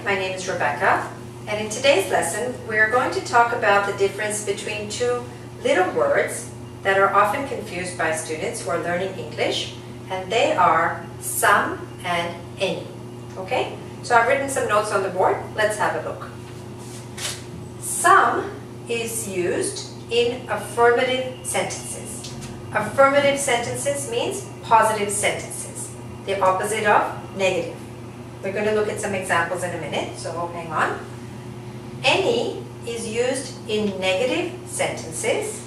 Hi, my name is Rebecca, and in today's lesson we're going to talk about the difference between two little words that are often confused by students who are learning English, and they are some and any. Okay? So I've written some notes on the board. Let's have a look. Some is used in affirmative sentences. Affirmative sentences means positive sentences, the opposite of negative. We're going to look at some examples in a minute, so hang on. Any is used in negative sentences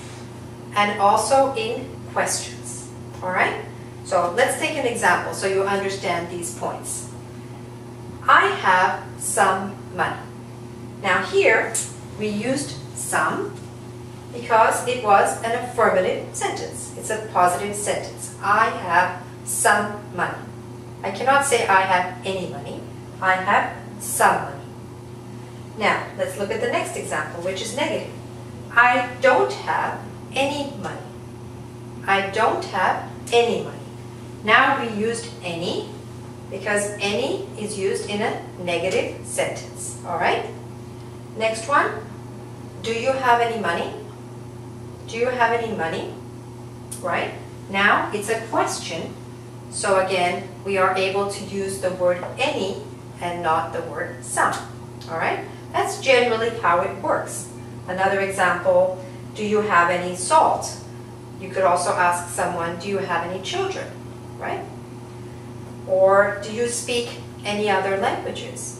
and also in questions. Alright? So let's take an example so you understand these points. I have some money. Now here we used some because it was an affirmative sentence. It's a positive sentence. I have some money. I cannot say I have any money. I have some money. Now, let's look at the next example, which is negative. I don't have any money. I don't have any money. Now we used any because any is used in a negative sentence. Alright? Next one. Do you have any money? Do you have any money? Right? Now it's a question. So again, we are able to use the word any and not the word some. Alright? That's generally how it works. Another example, do you have any salt? You could also ask someone, do you have any children? Right? Or do you speak any other languages?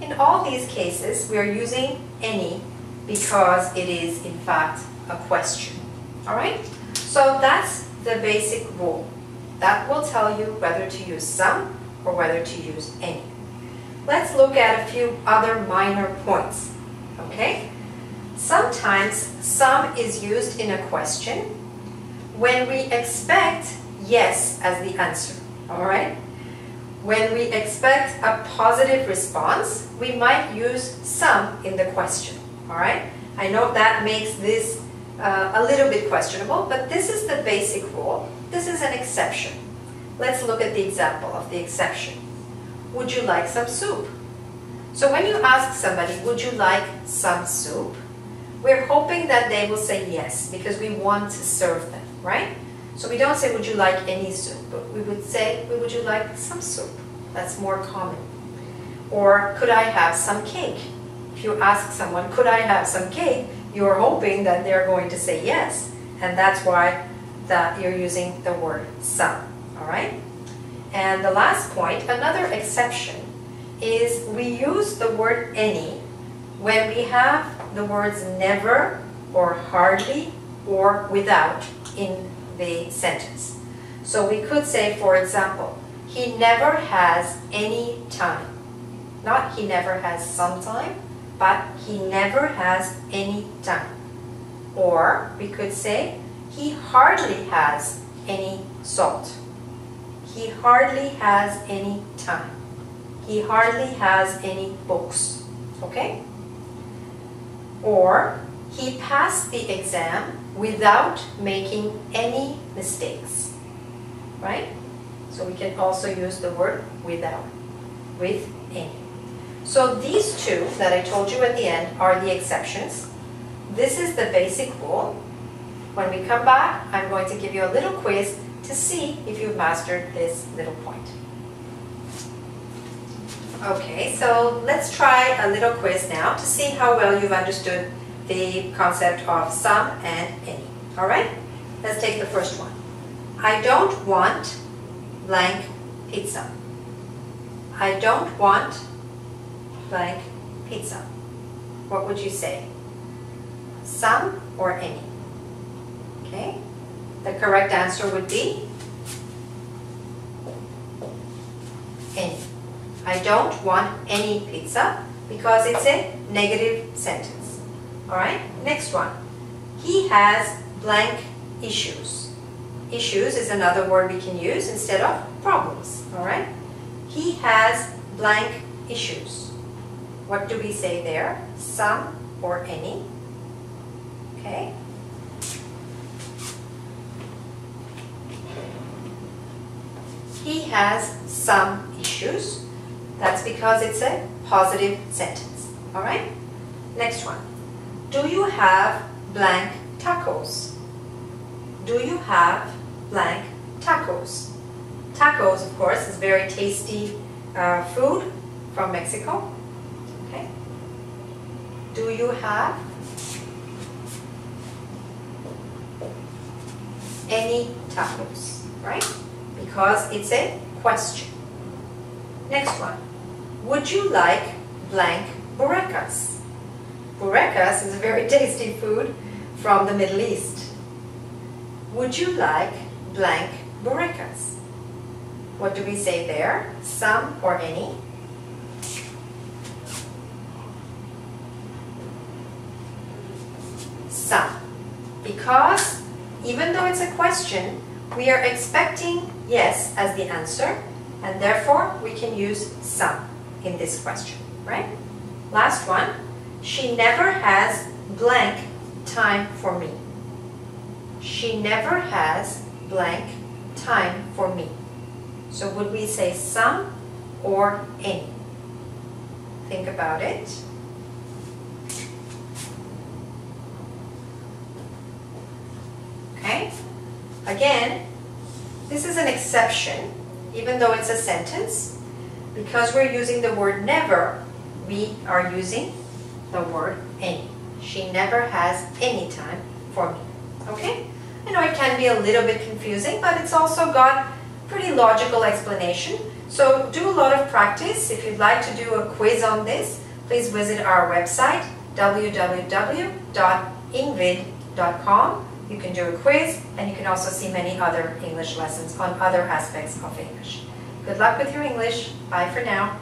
In all these cases, we are using any because it is in fact a question. Alright? So that's the basic rule. That will tell you whether to use some or whether to use any. Let's look at a few other minor points. Okay? Sometimes some is used in a question when we expect yes as the answer. Alright? When we expect a positive response, we might use some in the question. Alright? I know that makes this a little bit questionable, but this is the basic rule. This is an exception. Let's look at the example of the exception. Would you like some soup? So when you ask somebody, would you like some soup? We're hoping that they will say yes, because we want to serve them, right? So we don't say, would you like any soup? But we would say, would you like some soup? That's more common. Or, could I have some cake? If you ask someone, could I have some cake? You're hoping that they're going to say yes. And that's why you're using the word some. Alright? And the last point, another exception, is we use the word any when we have the words never or hardly or without in the sentence. So we could say, for example, he never has any time. Not he never has some time, but he never has any time. Or we could say, he hardly has any salt. He hardly has any time. He hardly has any books. Okay? Or, he passed the exam without making any mistakes. Right? So we can also use the word without, with any. So these two that I told you at the end are the exceptions. This is the basic rule. When we come back, I'm going to give you a little quiz to see if you've mastered this little point. Okay, so let's try a little quiz now to see how well you've understood the concept of some and any. Alright? Let's take the first one. I don't want blank pizza. I don't want blank pizza. What would you say? Some or any? Okay? The correct answer would be any. I don't want any pizza because it's a negative sentence. Alright? Next one. He has blank issues. Issues is another word we can use instead of problems. Alright? He has blank issues. What do we say there? Some or any? Okay? He has some issues. That's because it's a positive sentence. All right? Next one. Do you have blank tacos? Do you have blank tacos? Tacos, of course, is very tasty food from Mexico. Okay. Do you have any tacos? Right? Because it's a question. Next one. Would you like blank burritos? Burritos is a very tasty food from the Middle East. Would you like blank burritos? What do we say there? Some or any? Some. Because even though it's a question, we are expecting yes as the answer, and therefore we can use some in this question, right? Last one. She never has blank time for me. She never has blank time for me. So would we say some or any? Think about it. Okay? Again, this is an exception, even though it's a sentence. Because we're using the word never, we are using the word any. She never has any time for me. Okay? I know it can be a little bit confusing, but it's also got pretty logical explanation. So do a lot of practice. If you'd like to do a quiz on this, please visit our website, www.engvid.com. You can do a quiz, and you can also see many other English lessons on other aspects of English. Good luck with your English. Bye for now.